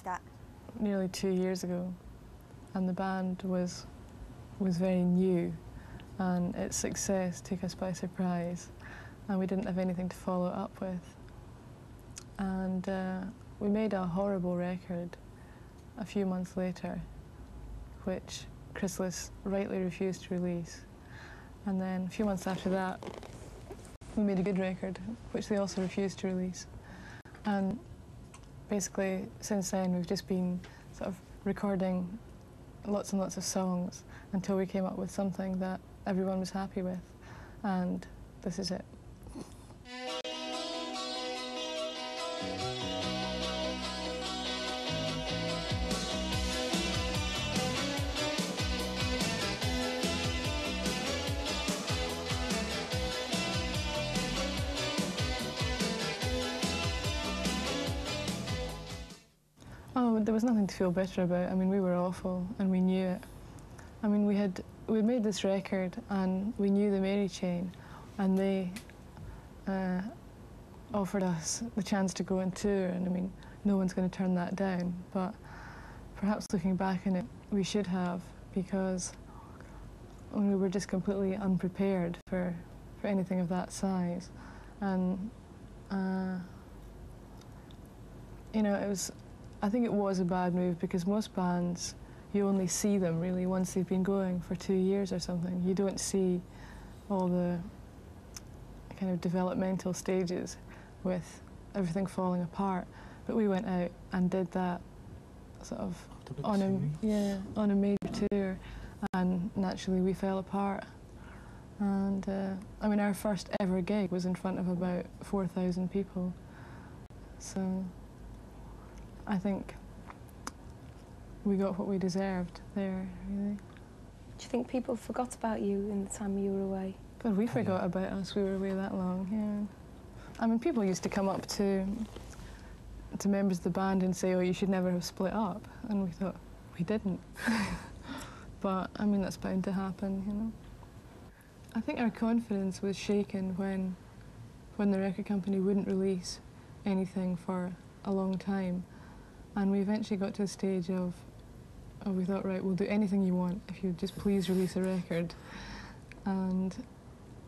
that? Nearly 2 years ago, and the band was very new, and its success took us by surprise, and we didn't have anything to follow up with. And we made a horrible record a few months later, which Chrysalis rightly refused to release. And then a few months after that, we made a good record, which they also refused to release. And basically, since then, we've just been sort of recording lots and lots of songs until we came up with something that everyone was happy with. And this is it. Oh, there was nothing to feel bitter about. I mean, we were awful, and we knew it. I mean, we'd made this record, and we knew the Mary Chain, and they offered us the chance to go on tour, and I mean, no one's going to turn that down. But perhaps looking back on it, we should have, because we were just completely unprepared for anything of that size. And, you know, I think it was a bad move, because most bands, you only see them really once they've been going for 2 years or something. You don't see all the kind of developmental stages with everything falling apart. But we went out and did that sort of on a major tour, and naturally we fell apart. And I mean, our first ever gig was in front of about 4,000 people. So I think we got what we deserved there, really. Do you think people forgot about you in the time you were away? God, we forgot about us. We were away that long, yeah. I mean, people used to come up to members of the band and say, oh, you should never have split up. And we thought, we didn't. But, I mean, that's bound to happen, you know. I think our confidence was shaken when the record company wouldn't release anything for a long time. And we eventually got to a stage of we thought, right, we'll do anything you want if you just please release a record. And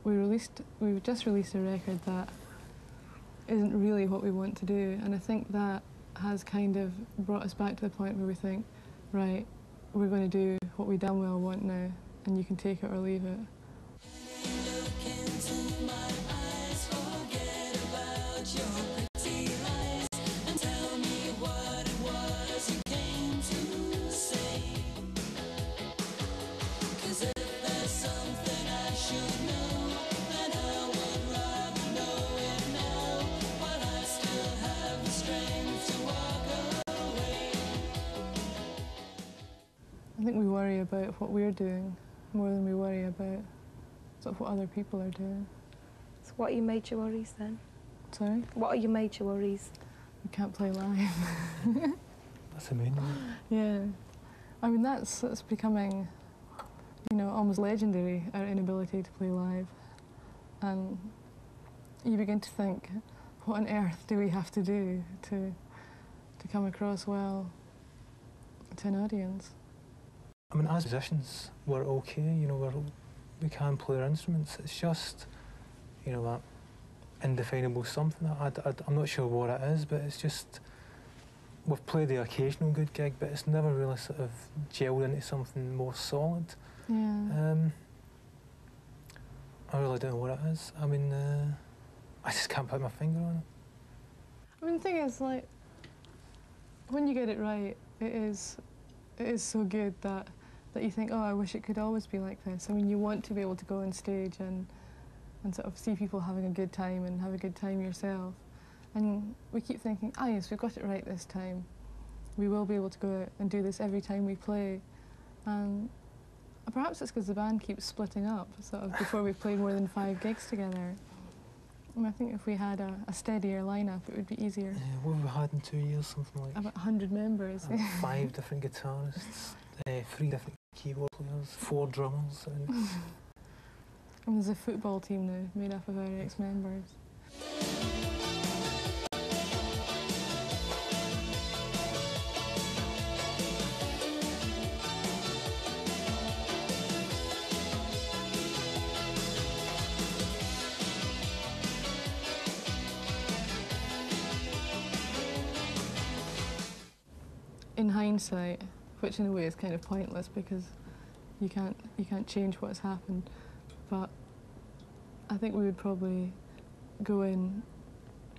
we've just released a record that isn't really what we want to do. And I think that has kind of brought us back to the point where we think, right, we're going to do what we damn well want now, and you can take it or leave it. I think we worry about what we're doing more than we worry about sort of what other people are doing. So what are your major worries then? Sorry? What are your major worries? We can't play live. That's the main one. Yeah. I mean, that's becoming, you know, almost legendary, our inability to play live. And you begin to think, what on earth do we have to do to come across well to an audience? I mean, as musicians, we're okay, you know, we can play our instruments. It's just, you know, that indefinable something. I'm not sure what it is, but it's just, we've played the occasional good gig, but it's never really sort of gelled into something more solid. Yeah. I really don't know what it is. I mean, I just can't put my finger on it. I mean, the thing is, like, when you get it right, it is so good that you think, oh, I wish it could always be like this. I mean, you want to be able to go on stage and sort of see people having a good time and have a good time yourself. And we keep thinking, ah, yes, we've got it right this time. We will be able to go out and do this every time we play. And perhaps it's because the band keeps splitting up, sort of before we play more than 5 gigs together. And I think if we had a steadier lineup, it would be easier. Yeah, what have we had in 2 years? Something like about 100 members. 5 different guitarists, 3 different keyboard players, 4 drummers. And there's a football team now made up of our ex-members. in hindsight, which in a way is kind of pointless because you can't change what's happened, but I think we would probably go in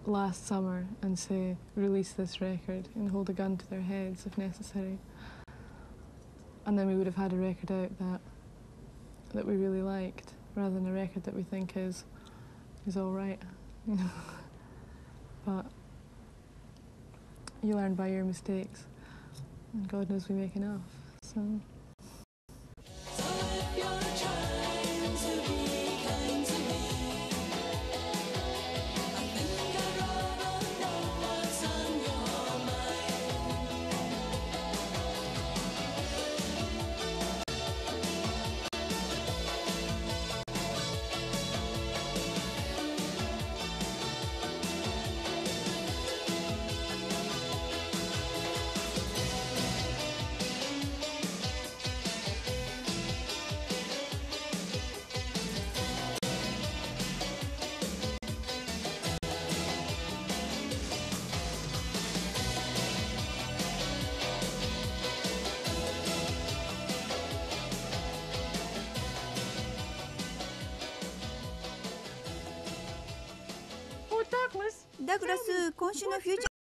last summer and say, release this record and hold a gun to their heads if necessary. And then we would have had a record out that we really liked, rather than a record that we think is all right. But you learn by your mistakes, and God knows we make enough. So.ダグラス、今週のフューチャー